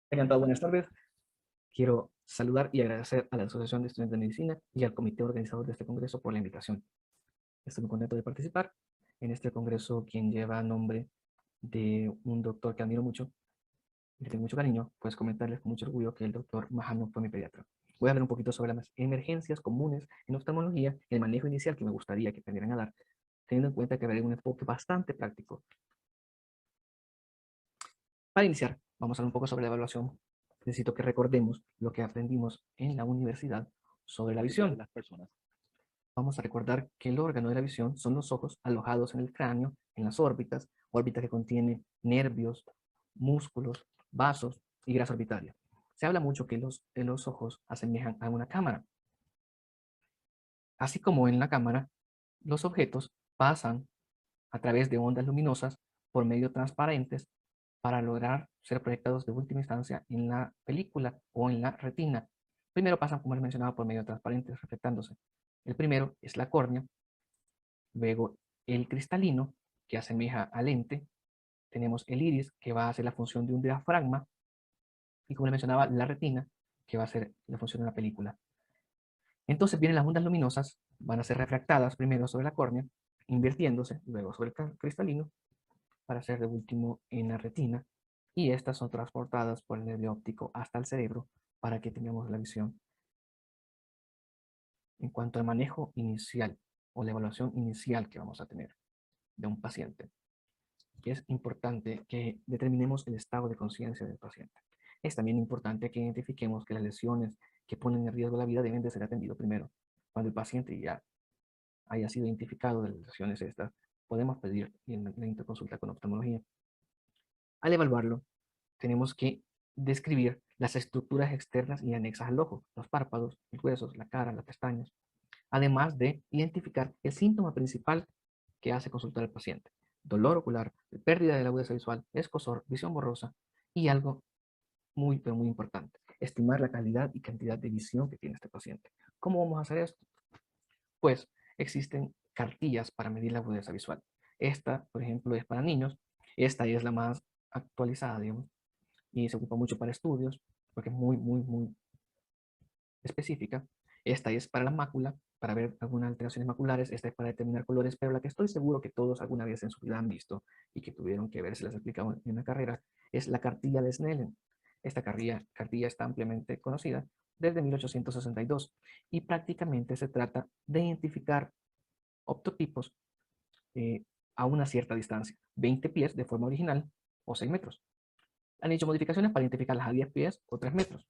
Tengan todas buenas tardes. Quiero saludar y agradecer a la Asociación de Estudiantes de Medicina y al comité organizador de este congreso por la invitación. Estoy muy contento de participar en este congreso, quien lleva nombre de un doctor que admiro mucho y le tengo mucho cariño. Pues comentarles con mucho orgullo que el doctor Mahano fue mi pediatra. Voy a hablar un poquito sobre las emergencias comunes en oftalmología, el manejo inicial que me gustaría que aprendieran a dar, teniendo en cuenta que habrá un enfoque bastante práctico. Para iniciar, vamos a hablar un poco sobre la evaluación. Necesito que recordemos lo que aprendimos en la universidad sobre la visión de las personas. Vamos a recordar que el órgano de la visión son los ojos alojados en el cráneo, en las órbitas que contienen nervios, músculos, vasos y grasa orbitaria. Se habla mucho que los ojos asemejan a una cámara. Así como en la cámara, los objetos pasan a través de ondas luminosas por medio transparentes para lograr ser proyectados de última instancia en la película o en la retina. Primero pasan, como les mencionaba, por medio transparentes, reflectándose. El primero es la córnea, luego el cristalino, que asemeja al lente, tenemos el iris, que va a hacer la función de un diafragma, y como les mencionaba, la retina, que va a hacer la función de una película. Entonces vienen las ondas luminosas, van a ser refractadas primero sobre la córnea, invirtiéndose, luego sobre el cristalino, para ser de último en la retina, y estas son transportadas por el nervio óptico hasta el cerebro para que tengamos la visión. En cuanto al manejo inicial o la evaluación inicial que vamos a tener de un paciente, es importante que determinemos el estado de conciencia del paciente. Es también importante que identifiquemos que las lesiones que ponen en riesgo la vida deben de ser atendidas primero. Cuando el paciente ya haya sido identificado de las lesiones estas, podemos pedir la interconsulta con oftalmología. Al evaluarlo, tenemos que describir las estructuras externas y anexas al ojo, los párpados, los huesos, la cara, las pestañas, además de identificar el síntoma principal que hace consultar al paciente: dolor ocular, pérdida de la agudeza visual, escozor, visión borrosa y algo muy, pero muy importante: estimar la calidad y cantidad de visión que tiene este paciente. ¿Cómo vamos a hacer esto? Pues existen cartillas para medir la agudeza visual. Esta, por ejemplo, es para niños. Esta es la más actualizada, digamos, y se ocupa mucho para estudios, porque es muy, muy, muy específica. Esta es para la mácula, para ver algunas alteraciones maculares. Esta es para determinar colores, pero la que estoy seguro que todos alguna vez en su vida han visto y que tuvieron que ver si las explicaban en una carrera, es la cartilla de Snellen. Esta cartilla está ampliamente conocida desde 1862 y prácticamente se trata de identificar optotipos eh, a una cierta distancia, 20 pies de forma original o 6 metros. Han hecho modificaciones para identificarlas a 10 pies o 3 metros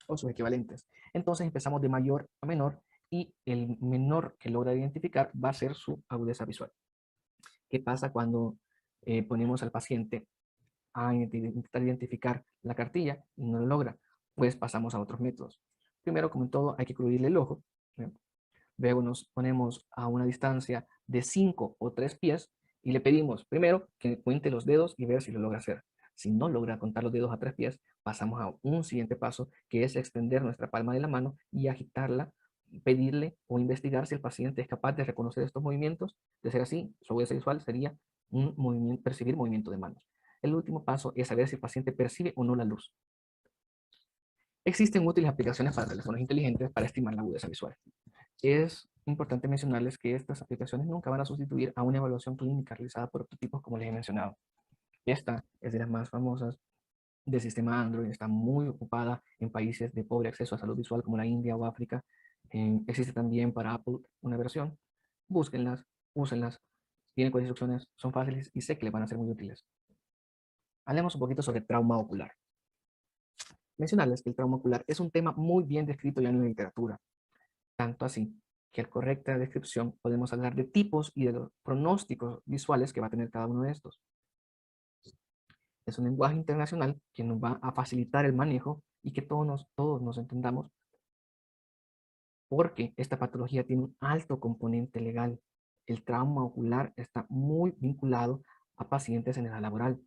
o sus equivalentes. Entonces empezamos de mayor a menor y el menor que logra identificar va a ser su agudeza visual. ¿Qué pasa cuando ponemos al paciente a intentar identificar la cartilla y no lo logra? Pues pasamos a otros métodos. Primero, como en todo, hay que cubrirle el ojo. ¿Sí? Luego nos ponemos a una distancia de 5 o 3 pies y le pedimos primero que cuente los dedos y ver si lo logra hacer. Si no logra contar los dedos a 3 pies, pasamos a un siguiente paso, que es extender nuestra palma de la mano y agitarla, pedirle o investigar si el paciente es capaz de reconocer estos movimientos. De ser así, su agudeza visual sería un movimiento, percibir movimiento de manos. El último paso es saber si el paciente percibe o no la luz. Existen útiles aplicaciones para teléfonos inteligentes para estimar la agudeza visual. Es importante mencionarles que estas aplicaciones nunca van a sustituir a una evaluación clínica realizada por prototipos, como les he mencionado. Esta es de las más famosas del sistema Android, está muy ocupada en países de pobre acceso a salud visual como la India o África. Existe también para Apple una versión. Búsquenlas, úsenlas, vienen con instrucciones, son fáciles y sé que les van a ser muy útiles. Hablemos un poquito sobre trauma ocular. Mencionarles que el trauma ocular es un tema muy bien descrito ya en la literatura. Tanto así que al correcta descripción podemos hablar de tipos y de los pronósticos visuales que va a tener cada uno de estos. Es un lenguaje internacional que nos va a facilitar el manejo y que todos nos entendamos, porque esta patología tiene un alto componente legal. El trauma ocular está muy vinculado a pacientes en edad laboral.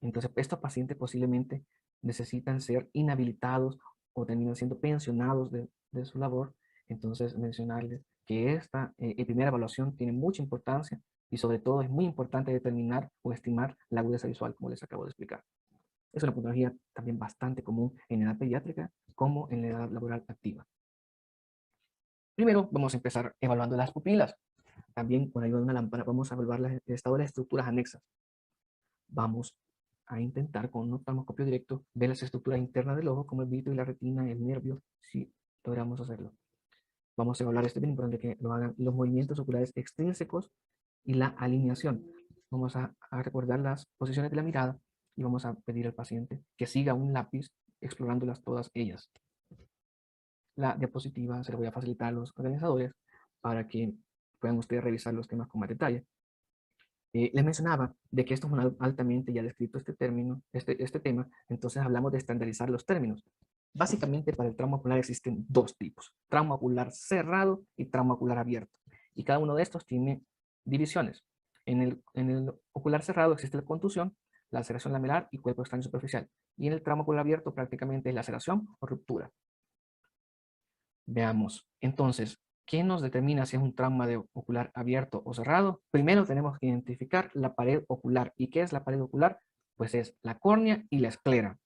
Entonces, estos pacientes posiblemente necesitan ser inhabilitados o terminan siendo pensionados de su labor. Entonces, mencionarles que esta primera evaluación tiene mucha importancia y sobre todo es muy importante determinar o estimar la agudeza visual, como les acabo de explicar. Es una patología también bastante común en la edad pediátrica como en la edad laboral activa. Primero vamos a empezar evaluando las pupilas. También con ayuda de una lámpara vamos a evaluar el estado de las estructuras anexas. Vamos a intentar con un oftalmoscopio directo ver las estructuras internas del ojo como el vítreo y la retina, el nervio, si logramos hacerlo. Vamos a evaluar esto bien importante que lo hagan los movimientos oculares extrínsecos y la alineación. Vamos a recordar las posiciones de la mirada y vamos a pedir al paciente que siga un lápiz explorándolas todas ellas. La diapositiva se la voy a facilitar a los organizadores para que puedan ustedes revisar los temas con más detalle. Les mencionaba de que esto es altamente ya descrito este término, este tema, entonces hablamos de estandarizar los términos. Básicamente para el trauma ocular existen dos tipos, trauma ocular cerrado y trauma ocular abierto. Y cada uno de estos tiene divisiones. En el ocular cerrado existe la contusión, la laceración lamelar y cuerpo extraño superficial. Y en el trauma ocular abierto prácticamente es laceración o ruptura. Veamos, entonces, ¿qué nos determina si es un trauma de ocular abierto o cerrado? Primero tenemos que identificar la pared ocular. ¿Y qué es la pared ocular? Pues es la córnea y la esclera.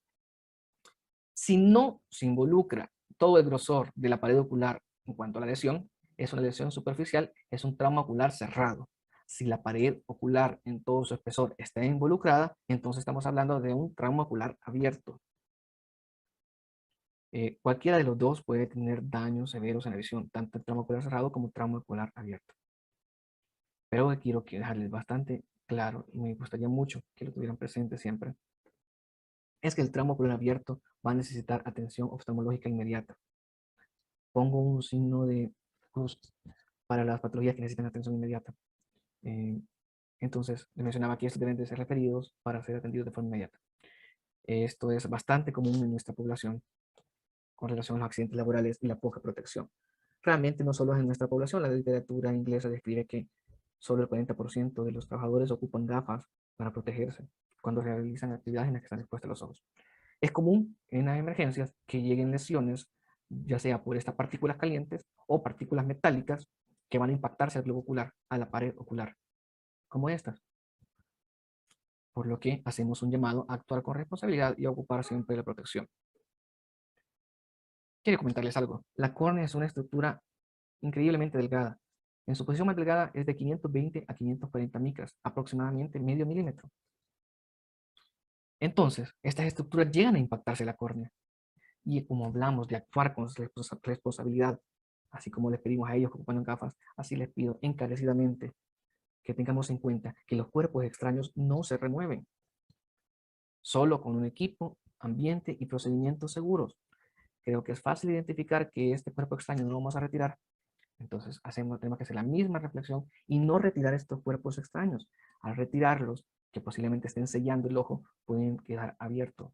Si no se involucra todo el grosor de la pared ocular en cuanto a la lesión, es una lesión superficial, es un trauma ocular cerrado. Si la pared ocular en todo su espesor está involucrada, entonces estamos hablando de un trauma ocular abierto. Cualquiera de los dos puede tener daños severos en la visión, tanto el trauma ocular cerrado como el trauma ocular abierto. Pero quiero dejarles bastante claro, y me gustaría mucho que lo tuvieran presente siempre, es que el trauma ocular abierto va a necesitar atención oftalmológica inmediata. Pongo un signo de cruz para las patologías que necesitan atención inmediata. Entonces, les mencionaba que estos deben de ser referidos para ser atendidos de forma inmediata. Esto es bastante común en nuestra población con relación a los accidentes laborales y la poca protección. Realmente no solo es en nuestra población, la literatura inglesa describe que solo el 40% de los trabajadores ocupan gafas para protegerse cuando realizan actividades en las que están expuestos los ojos. Es común en las emergencias que lleguen lesiones, ya sea por estas partículas calientes o partículas metálicas que van a impactarse al globo ocular, a la pared ocular, como estas. Por lo que hacemos un llamado a actuar con responsabilidad y a ocupar siempre la protección. Quiero comentarles algo. La córnea es una estructura increíblemente delgada. En su posición más delgada es de 520 a 540 micras, aproximadamente medio milímetro. Entonces, estas estructuras llegan a impactarse la córnea. Y como hablamos de actuar con responsabilidad, así como les pedimos a ellos que ocupan gafas, así les pido encarecidamente que tengamos en cuenta que los cuerpos extraños no se remueven. Solo con un equipo, ambiente y procedimientos seguros. Creo que es fácil identificar que este cuerpo extraño no lo vamos a retirar. Entonces tenemos que hacer la misma reflexión y no retirar estos cuerpos extraños. Al retirarlos, que posiblemente estén sellando el ojo, pueden quedar abiertos,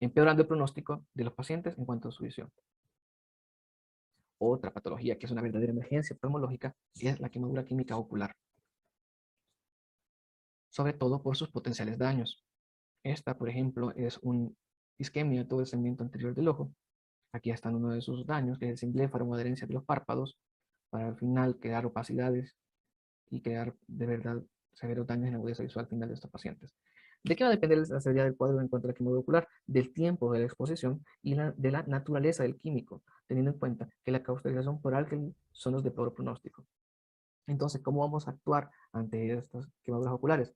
empeorando el pronóstico de los pacientes en cuanto a su visión. Otra patología que es una verdadera emergencia oftalmológica es la quemadura química ocular, sobre todo por sus potenciales daños. Esta, por ejemplo, es una isquemia de todo el segmento anterior del ojo. Aquí están uno de sus daños, que es el simbléfaro o adherencia de los párpados, para al final crear opacidades y crear de verdad severos daños en la agudeza visual final de estos pacientes. ¿De qué va a depender la severidad del cuadro en cuanto a la quemadura ocular? Del tiempo de la exposición y de la naturaleza del químico, teniendo en cuenta que la cauterización por álcali son los de peor pronóstico. Entonces, ¿cómo vamos a actuar ante estas quemaduras oculares?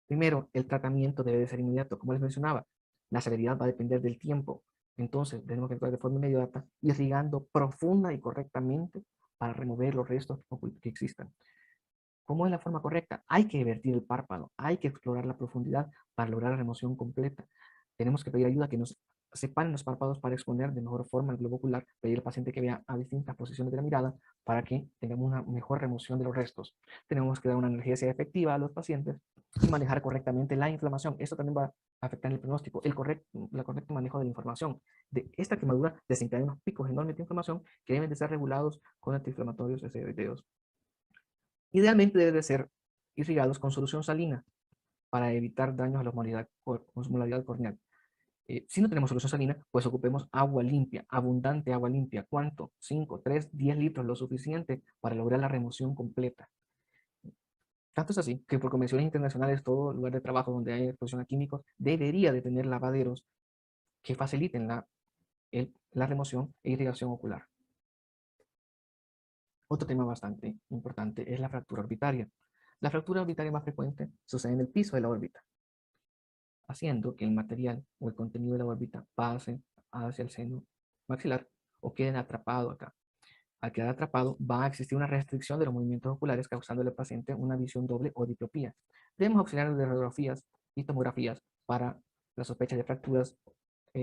Primero, el tratamiento debe de ser inmediato, como les mencionaba. La severidad va a depender del tiempo. Entonces, tenemos que actuar de forma inmediata, irrigando profunda y correctamente para remover los restos que existan. ¿Cómo es la forma correcta? Hay que vertir el párpado, hay que explorar la profundidad para lograr la remoción completa. Tenemos que pedir ayuda que nos separen los párpados para exponer de mejor forma el globo ocular, pedir al paciente que vea a distintas posiciones de la mirada para que tengamos una mejor remoción de los restos. Tenemos que dar una analgesia efectiva a los pacientes y manejar correctamente la inflamación. Esto también va a afectar el pronóstico, el correcto manejo de la información. De esta quemadura desencadena unos picos enormes de inflamación que deben de ser regulados con antiinflamatorios esteroideos. Idealmente deben de ser irrigados con solución salina para evitar daños a la osmolaridad corneal. Si no tenemos solución salina, pues ocupemos agua limpia, abundante agua limpia. ¿Cuánto? 5, 3, 10 litros, lo suficiente para lograr la remoción completa. Tanto es así que por convenciones internacionales todo lugar de trabajo donde hay exposición a químicos debería de tener lavaderos que faciliten la remoción e irrigación ocular. Otro tema bastante importante es la fractura orbitaria. La fractura orbitaria más frecuente sucede en el piso de la órbita, haciendo que el material o el contenido de la órbita pase hacia el seno maxilar o queden atrapado acá. Al quedar atrapado, va a existir una restricción de los movimientos oculares, causando al paciente una visión doble o diplopía. Debemos auxiliar de radiografías y tomografías para la sospecha de fracturas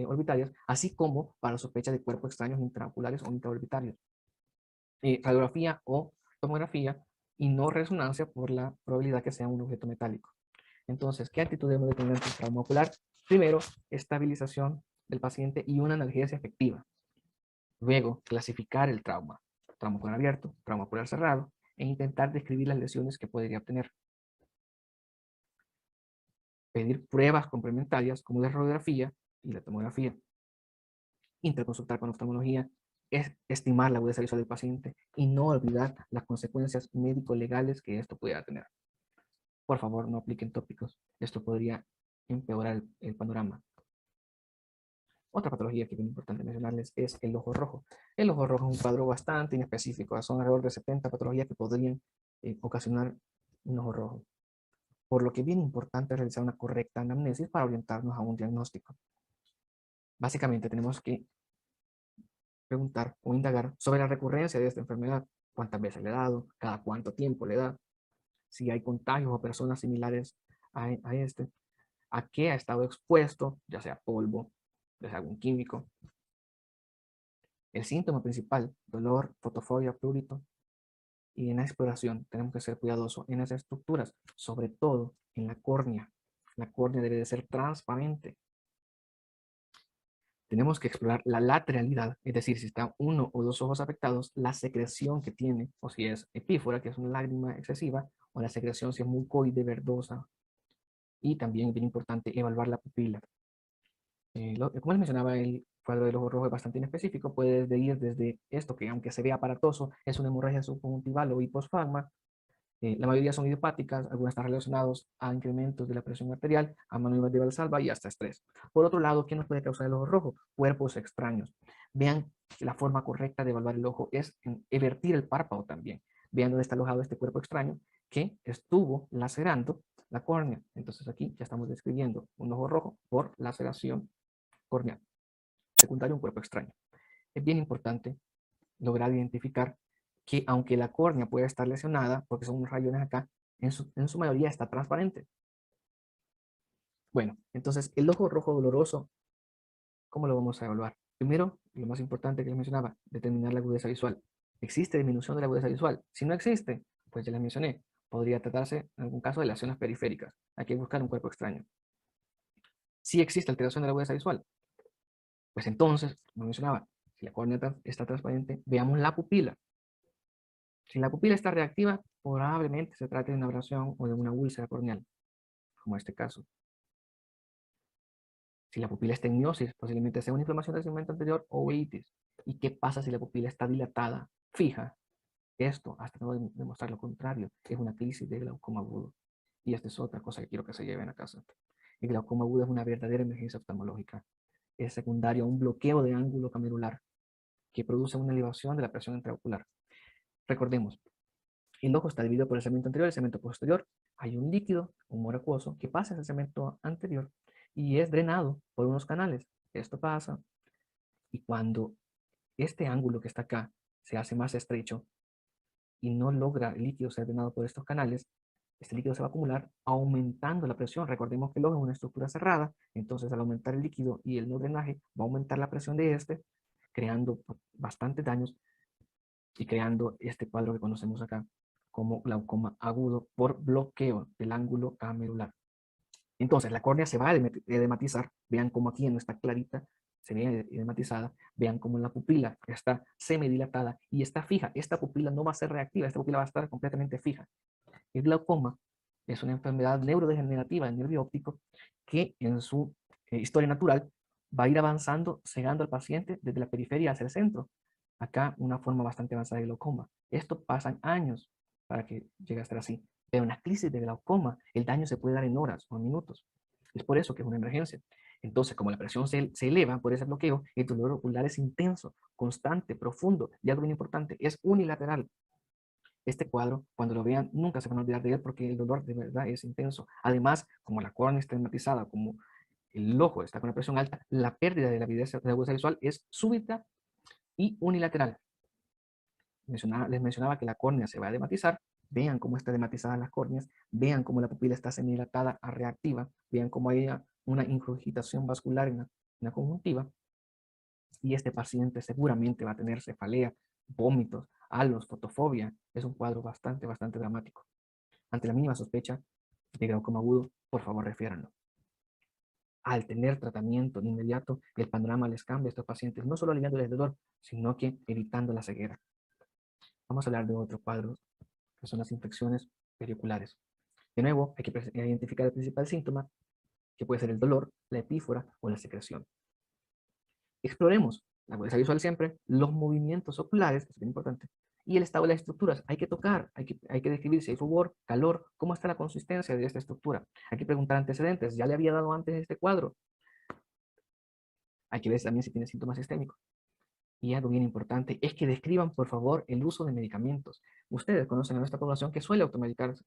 orbitarias, así como para la sospecha de cuerpos extraños intraoculares o intraorbitarios. Radiografía o tomografía y no resonancia por la probabilidad que sea un objeto metálico. Entonces, ¿qué actitud debemos de tener ante el trauma ocular? Primero, estabilización del paciente y una analgesia efectiva. Luego, clasificar el trauma. Trauma ocular abierto, trauma ocular cerrado, e intentar describir las lesiones que podría obtener. Pedir pruebas complementarias como la radiografía y la tomografía. Interconsultar con oftalmología, es estimar la agudeza visual del paciente y no olvidar las consecuencias médico-legales que esto pudiera tener. Por favor, no apliquen tópicos. Esto podría empeorar el panorama. Otra patología que es bien importante mencionarles es el ojo rojo. El ojo rojo es un cuadro bastante inespecífico. Son alrededor de 70 patologías que podrían ocasionar un ojo rojo. Por lo que es bien importante realizar una correcta anamnesis para orientarnos a un diagnóstico. Básicamente tenemos que preguntar o indagar sobre la recurrencia de esta enfermedad. ¿Cuántas veces le ha dado? ¿Cada cuánto tiempo le da? Si hay contagios o personas similares a este. ¿A qué ha estado expuesto? Ya sea polvo, ya sea algún químico. El síntoma principal, dolor, fotofobia, prurito. Y en la exploración tenemos que ser cuidadosos en las estructuras, sobre todo en la córnea. La córnea debe de ser transparente. Tenemos que explorar la lateralidad, es decir, si están uno o dos ojos afectados, la secreción que tiene, o si es epífora, que es una lágrima excesiva, o la secreción si es mucoide, verdosa. Y también es bien importante evaluar la pupila. Como les mencionaba, el cuadro del ojo rojo es bastante inespecífico, puede ir desde esto, que aunque se ve aparatoso, es una hemorragia subconjuntival o hiposfagma. La mayoría son idiopáticas, algunas están relacionados a incrementos de la presión arterial, a manualidad de Valsalva y hasta estrés. Por otro lado, ¿qué nos puede causar el ojo rojo? Cuerpos extraños. Vean que la forma correcta de evaluar el ojo es evertir el párpado también. Vean dónde está alojado este cuerpo extraño que estuvo lacerando la córnea. Entonces aquí ya estamos describiendo un ojo rojo por laceración corneal. Secundario, un cuerpo extraño. Es bien importante lograr identificar que aunque la córnea puede estar lesionada, porque son unos rayones acá, en su mayoría está transparente. Bueno, entonces el ojo rojo doloroso, ¿cómo lo vamos a evaluar? Primero, lo más importante que les mencionaba, determinar la agudeza visual. ¿Existe disminución de la agudeza visual? Si no existe, pues ya les mencioné, podría tratarse en algún caso de lesiones periféricas. Hay que buscar un cuerpo extraño. Si existe alteración de la agudeza visual, pues entonces, como mencionaba, si la córnea está transparente, veamos la pupila. Si la pupila está reactiva, probablemente se trate de una abrasión o de una úlcera corneal, como este caso. Si la pupila está en miosis, posiblemente sea una inflamación del segmento anterior o uveitis. ¿Y qué pasa si la pupila está dilatada, fija? Esto, hasta no demostrar lo contrario, es una crisis de glaucoma agudo. Y esta es otra cosa que quiero que se lleven a casa. El glaucoma agudo es una verdadera emergencia oftalmológica. Es secundario a un bloqueo de ángulo camerular que produce una elevación de la presión intraocular. Recordemos, el ojo está dividido por el segmento anterior y el segmento posterior. Hay un líquido, un humor acuoso, que pasa en el segmento anterior y es drenado por unos canales. Esto pasa y cuando este ángulo que está acá se hace más estrecho y no logra el líquido ser drenado por estos canales, este líquido se va a acumular aumentando la presión. Recordemos que el ojo es una estructura cerrada, entonces al aumentar el líquido y el no drenaje va a aumentar la presión de este, creando bastantes daños y creando este cuadro que conocemos acá como glaucoma agudo por bloqueo del ángulo camerular. Entonces la córnea se va a edematizar, vean como aquí no está clarita, se ve edematizada, vean como la pupila está semidilatada y está fija. Esta pupila no va a ser reactiva, esta pupila va a estar completamente fija. El glaucoma es una enfermedad neurodegenerativa del nervio óptico que en su historia natural va a ir avanzando, cegando al paciente desde la periferia hacia el centro. Acá una forma bastante avanzada de glaucoma. Esto pasan años para que llegue a estar así. Pero en la crisis de glaucoma, el daño se puede dar en horas o en minutos. Es por eso que es una emergencia. Entonces, como la presión se eleva por ese bloqueo, el dolor ocular es intenso, constante, profundo, y algo bien importante, es unilateral. Este cuadro, cuando lo vean, nunca se van a olvidar de él porque el dolor de verdad es intenso. Además, como la córnea está estigmatizada, como el ojo está con la presión alta, la pérdida de la agudeza visual es súbita y unilateral. Les mencionaba que la córnea se va a edematizar. Vean cómo está edematizada las córneas, vean cómo la pupila está semidilatada a reactiva, vean cómo hay una ingurgitación vascular en la conjuntiva, y este paciente seguramente va a tener cefalea, vómitos, halos, fotofobia. Es un cuadro bastante dramático. Ante la mínima sospecha de glaucoma agudo, por favor refiéranlo. Al tener tratamiento de inmediato, el panorama les cambia a estos pacientes, no solo aliviando el dolor, sino que evitando la ceguera. Vamos a hablar de otro cuadro, que son las infecciones perioculares. De nuevo, hay que identificar el principal síntoma, que puede ser el dolor, la epífora o la secreción. Exploremos la agudeza visual siempre, los movimientos oculares, que es bien importante, y el estado de las estructuras. Hay que tocar, hay que describir si hay rubor, calor, cómo está la consistencia de esta estructura. Hay que preguntar antecedentes, ya le había dado antes este cuadro. Hay que ver también si tiene síntomas sistémicos. Y algo bien importante es que describan, por favor, el uso de medicamentos. Ustedes conocen a nuestra población que suele automedicarse,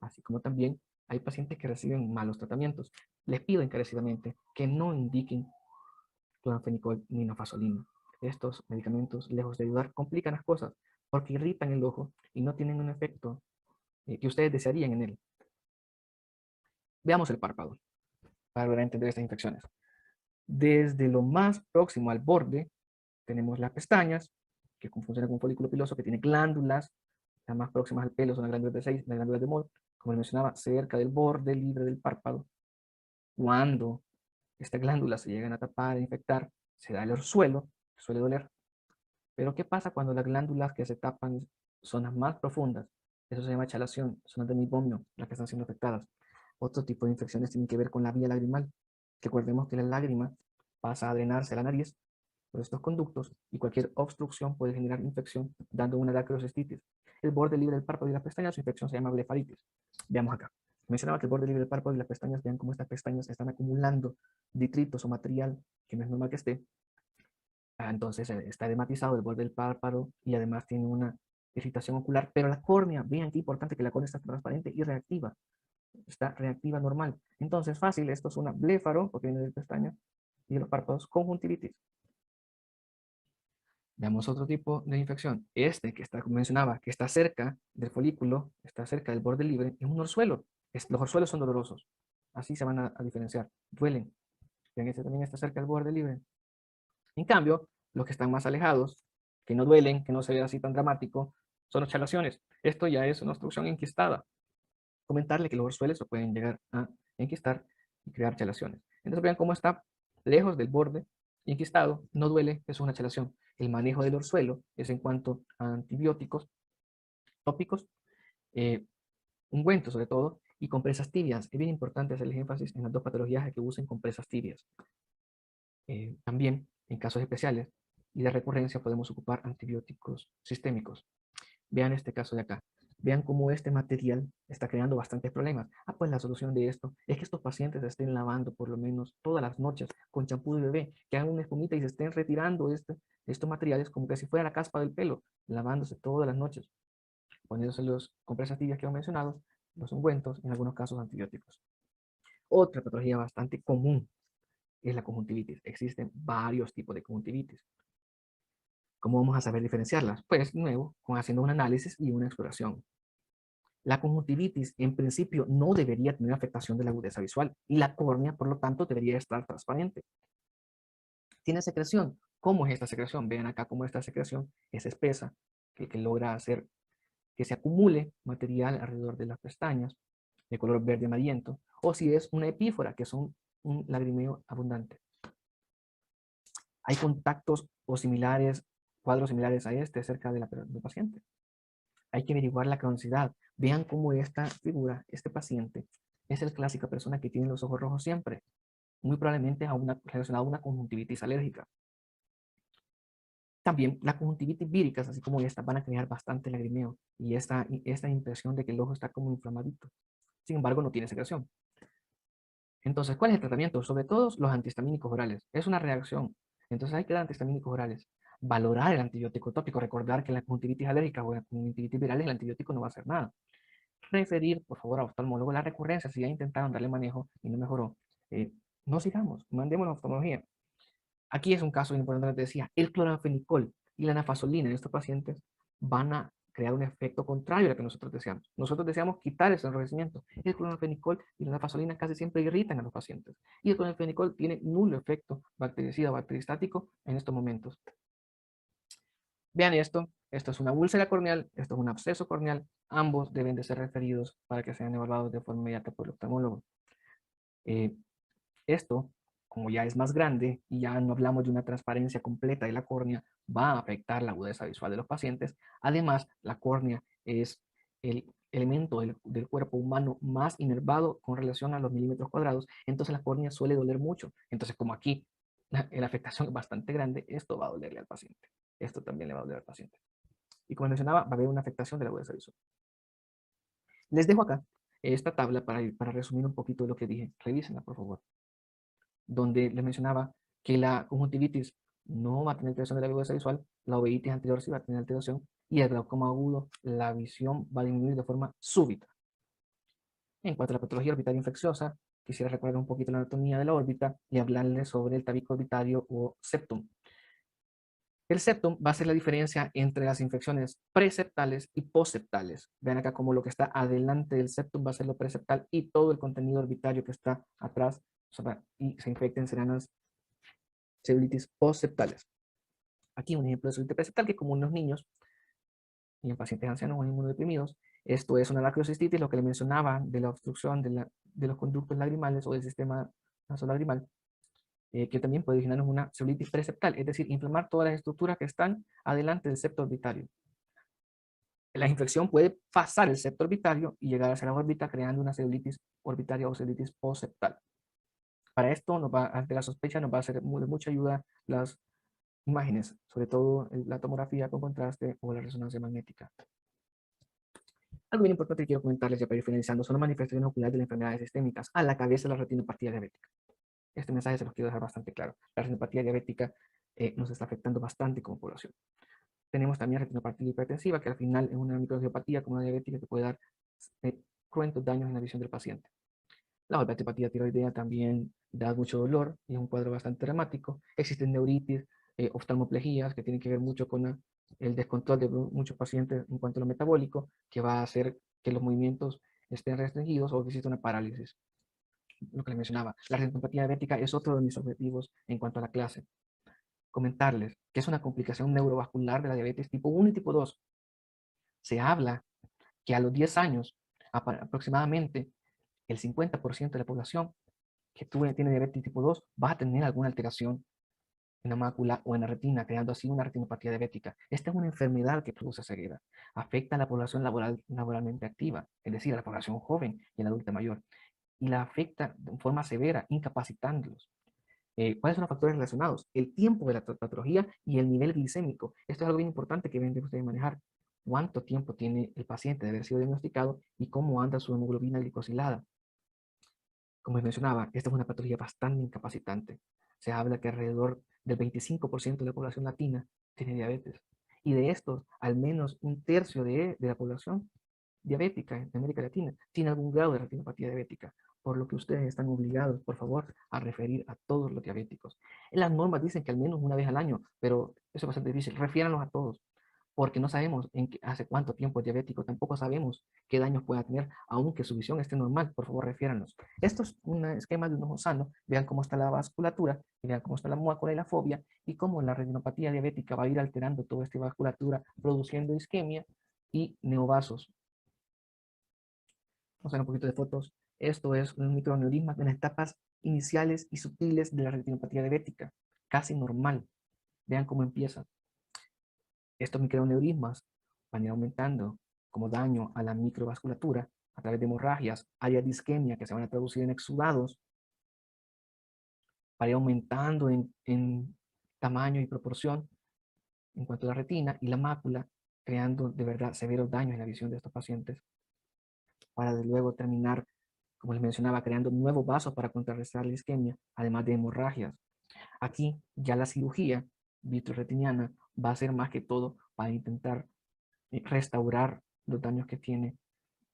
así como también hay pacientes que reciben malos tratamientos. Les pido encarecidamente que no indiquen cloranfenicol ni nafasolina. Estos medicamentos, lejos de ayudar, complican las cosas porque irritan el ojo y no tienen un efecto que ustedes desearían en él. Veamos el párpado para lograr entender estas infecciones. Desde lo más próximo al borde tenemos las pestañas, que funcionan como un folículo piloso que tiene glándulas. Las más próximas al pelo son las glándulas de Seyss, las glándulas de Moll, como les mencionaba, cerca del borde libre del párpado. Cuando estas glándulas se llegan a tapar e infectar, se da el orzuelo, que suele doler. Pero ¿qué pasa cuando las glándulas que se tapan son las más profundas? Eso se llama chalación, zonas de meiomio, las que están siendo afectadas. Otro tipo de infecciones tienen que ver con la vía lagrimal. Recordemos que la lágrima pasa a drenarse a la nariz por estos conductos y cualquier obstrucción puede generar infección, dando una dacrocestitis. El borde libre del párpado y las pestañas, su infección se llama blefaritis. Veamos acá. Mencionaba que el borde libre del párpado y las pestañas, vean cómo estas pestañas están acumulando detritos o material que no es normal que esté. Entonces está edematizado el borde del párpado y además tiene una irritación ocular, pero la córnea, vean qué importante que la córnea está transparente y reactiva, está reactiva normal. Entonces fácil, esto es una bléfaro, porque viene de pestaña, y de los párpados, conjuntivitis. Veamos otro tipo de infección. Este que mencionaba, que está cerca del folículo, está cerca del borde libre, es un orzuelo. Los orzuelos son dolorosos. Así se van a diferenciar. Duelen. Vean, este también está cerca del borde libre. En cambio, los que están más alejados, que no duelen, que no se ve así tan dramático, son las chalaciones. Esto ya es una obstrucción enquistada. Comentarle que los orzuelos se pueden llegar a enquistar y crear chalaciones. Entonces vean cómo está lejos del borde, enquistado, no duele, es una chalación. El manejo del orzuelo es en cuanto a antibióticos tópicos, eh, ungüentos sobre todo, y compresas tibias. Es bien importante hacer el énfasis en las dos patologías que usen compresas tibias. También, en casos especiales y de recurrencia, podemos ocupar antibióticos sistémicos. Vean este caso de acá. Vean cómo este material está creando bastantes problemas. Pues la solución de esto es que estos pacientes se estén lavando por lo menos todas las noches con champú de bebé, que hagan una espumita y se estén retirando estos materiales como que si fuera la caspa del pelo, lavándose todas las noches, poniéndose los compresas tibias que hemos mencionado, los ungüentos, en algunos casos antibióticos. Otra patología bastante común es la conjuntivitis. Existen varios tipos de conjuntivitis. ¿Cómo vamos a saber diferenciarlas? Pues, de nuevo, haciendo un análisis y una exploración. La conjuntivitis, en principio, no debería tener afectación de la agudeza visual y la córnea, por lo tanto, debería estar transparente. ¿Tiene secreción? ¿Cómo es esta secreción? Vean acá cómo esta secreción es espesa, que logra hacer que se acumule material alrededor de las pestañas de color verde amarillento, o si es una epífora, que es un lagrimeo abundante. Hay contactos o similares, cuadros similares a este cerca del paciente. Hay que averiguar la cronicidad. Vean cómo esta figura, este paciente, es la clásica persona que tiene los ojos rojos siempre. Muy probablemente relacionado a una conjuntivitis alérgica. También las conjuntivitis víricas, así como estas, van a crear bastante lagrimeo y esta impresión de que el ojo está como inflamadito. Sin embargo, no tiene secreción. Entonces, ¿cuál es el tratamiento? Sobre todo los antihistamínicos orales. Es una reacción. Entonces hay que dar antihistamínicos orales. Valorar el antibiótico tópico. Recordar que en la conjuntivitis alérgica o en la conjuntivitis viral el antibiótico no va a hacer nada. Referir, por favor, a oftalmólogo la recurrencia. Si ya intentaron darle manejo y no mejoró, no sigamos. Mandemos a oftalmología. Aquí es un caso importante que te decía. El cloranfenicol y la nafasolina en estos pacientes van a crear un efecto contrario a lo que nosotros deseamos. Nosotros deseamos quitar ese enrojecimiento. El cloranfenicol y la nafasolina casi siempre irritan a los pacientes. Y el cloranfenicol tiene nulo efecto bactericida o bacteristático en estos momentos. Vean esto es una úlcera corneal, esto es un absceso corneal, ambos deben de ser referidos para que sean evaluados de forma inmediata por el oftalmólogo. Esto, como ya es más grande y ya no hablamos de una transparencia completa de la córnea, va a afectar la agudeza visual de los pacientes. Además, la córnea es el elemento del cuerpo humano más inervado con relación a los milímetros cuadrados, entonces la córnea suele doler mucho. Entonces, como aquí la afectación es bastante grande, esto va a dolerle al paciente. Esto también le va a doler al paciente. Y como mencionaba, va a haber una afectación de la agudeza visual. Les dejo acá esta tabla para resumir un poquito de lo que dije. Revísenla, por favor. Donde les mencionaba que la conjuntivitis no va a tener alteración de la agudeza visual, la uveitis anterior sí va a tener alteración, y el glaucoma agudo, la visión va a disminuir de forma súbita. En cuanto a la patología orbitaria infecciosa, quisiera recordar un poquito la anatomía de la órbita y hablarles sobre el tabique orbitario o septum. El septum va a ser la diferencia entre las infecciones preseptales y postseptales. Vean acá como lo que está adelante del septum va a ser lo preseptal y todo el contenido orbitario que está atrás y se infecten serán las celulitis postseptales. Aquí un ejemplo de celulitis preseptal que es común en los niños y en pacientes ancianos o inmunodeprimidos. Esto es una lacriocistitis, lo que le mencionaba de la obstrucción de los conductos lagrimales o del sistema nasolagrimal, que también puede originarnos una celulitis preseptal, es decir, inflamar todas las estructuras que están adelante del septo orbitario. La infección puede pasar el septo orbitario y llegar hacia la órbita creando una celulitis orbitaria o celulitis postseptal. Para esto, ante la sospecha, nos va a ser de mucha ayuda las imágenes, sobre todo la tomografía con contraste o la resonancia magnética. Algo bien importante que quiero comentarles ya para ir finalizando son las manifestaciones oculares de las enfermedades sistémicas, a la cabeza de la retinopatía diabética. Este mensaje se los quiero dejar bastante claro. La retinopatía diabética nos está afectando bastante como población. Tenemos también retinopatía hipertensiva, que al final es una microangiopatía como una diabética que puede dar cruentos daños en la visión del paciente. La hepatopatía tiroidea también da mucho dolor y es un cuadro bastante dramático. Existen neuritis, oftalmoplejías, que tienen que ver mucho con el descontrol de muchos pacientes en cuanto a lo metabólico, que va a hacer que los movimientos estén restringidos o que exista una parálisis. Lo que les mencionaba, la retinopatía diabética es otro de mis objetivos en cuanto a la clase. Comentarles que es una complicación neurovascular de la diabetes tipo 1 y tipo 2. Se habla que a los 10 años, aproximadamente, el 50% de la población que tiene diabetes tipo 2 va a tener alguna alteración en la mácula o en la retina, creando así una retinopatía diabética. Esta es una enfermedad que produce ceguera. Afecta a la población laboralmente activa, es decir, a la población joven y a la adulta mayor, y la afecta de forma severa, incapacitándolos. ¿Cuáles son los factores relacionados? El tiempo de la patología y el nivel glicémico. Esto es algo bien importante que deben ustedes manejar. ¿Cuánto tiempo tiene el paciente de haber sido diagnosticado y cómo anda su hemoglobina glicosilada? Como les mencionaba, esta es una patología bastante incapacitante. Se habla que alrededor del 25% de la población latina tiene diabetes. Y de estos, al menos un tercio de la población diabética en América Latina tiene algún grado de retinopatía diabética, por lo que ustedes están obligados, por favor, a referir a todos los diabéticos. Las normas dicen que al menos una vez al año, pero eso es bastante difícil. Refiéranlos a todos, porque no sabemos hace cuánto tiempo es diabético, tampoco sabemos qué daños pueda tener, aunque su visión esté normal. Por favor, refiéranlos. Esto es un esquema de un ojo sano. Vean cómo está la vasculatura, y vean cómo está la mácula y la fobia, y cómo la retinopatía diabética va a ir alterando toda esta vasculatura, produciendo isquemia y neovasos. Vamos a ver un poquito de fotos. Esto es un microneurisma en las etapas iniciales y sutiles de la retinopatía diabética, casi normal. Vean cómo empieza. Estos microneurismas van a ir aumentando como daño a la microvasculatura a través de hemorragias, áreas de isquemia que se van a traducir en exudados, para ir aumentando en tamaño y proporción, en cuanto a la retina y la mácula, creando de verdad severos daños en la visión de estos pacientes, para de luego terminar, como les mencionaba, creando nuevos vasos para contrarrestar la isquemia, además de hemorragias. Aquí ya la cirugía vitreoretiniana va a ser más que todo para intentar restaurar los daños que tiene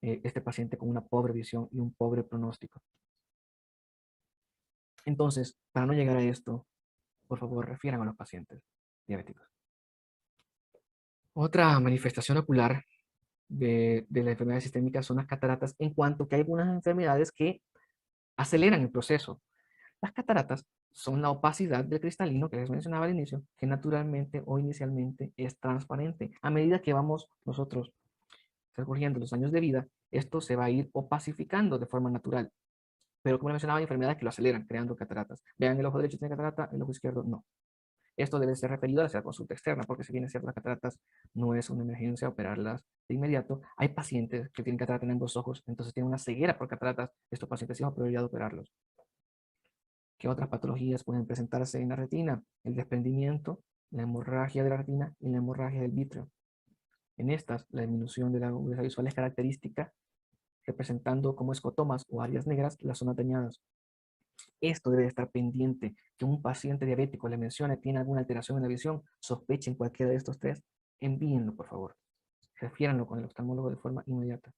este paciente con una pobre visión y un pobre pronóstico. Entonces, para no llegar a esto, por favor, refieran a los pacientes diabéticos. Otra manifestación ocular de la enfermedad sistémica son las cataratas, en cuanto que hay algunas enfermedades que aceleran el proceso. Las cataratas son la opacidad del cristalino que les mencionaba al inicio, que naturalmente o inicialmente es transparente. A medida que vamos nosotros recorriendo los años de vida, esto se va a ir opacificando de forma natural. Pero como les mencionaba, hay enfermedades que lo aceleran, creando cataratas. Vean, el ojo derecho tiene catarata, el ojo izquierdo no. Esto debe ser referido a la consulta externa, porque si bien es cierto, las cataratas no es una emergencia operarlas de inmediato, hay pacientes que tienen cataratas en ambos ojos, entonces tienen una ceguera por cataratas. Estos pacientes sí es prioridad operarlos. ¿Qué otras patologías pueden presentarse en la retina? El desprendimiento, la hemorragia de la retina y la hemorragia del vítreo. En estas, la disminución de la agudeza visual es característica, representando como escotomas o áreas negras las zonas dañadas. Esto debe estar pendiente, que un paciente diabético le mencione tiene alguna alteración en la visión, sospechen cualquiera de estos tres, envíenlo por favor. Refiéranlo con el oftalmólogo de forma inmediata.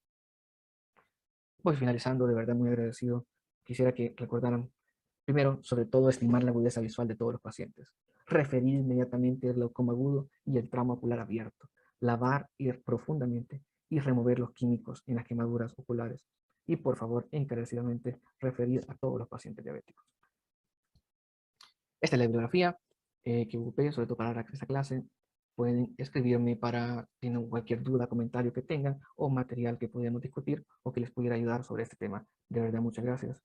Voy finalizando, de verdad muy agradecido. Quisiera que recordaran, primero, sobre todo, estimar la agudeza visual de todos los pacientes. Referir inmediatamente el glaucoma agudo y el trauma ocular abierto. Lavar profundamente y remover los químicos en las quemaduras oculares. Y por favor, encarecidamente, referir a todos los pacientes diabéticos. Esta es la bibliografía que ocupé, sobre todo para esta clase. Pueden escribirme para tienen cualquier duda, comentario que tengan o material que podamos discutir o que les pudiera ayudar sobre este tema. De verdad, muchas gracias.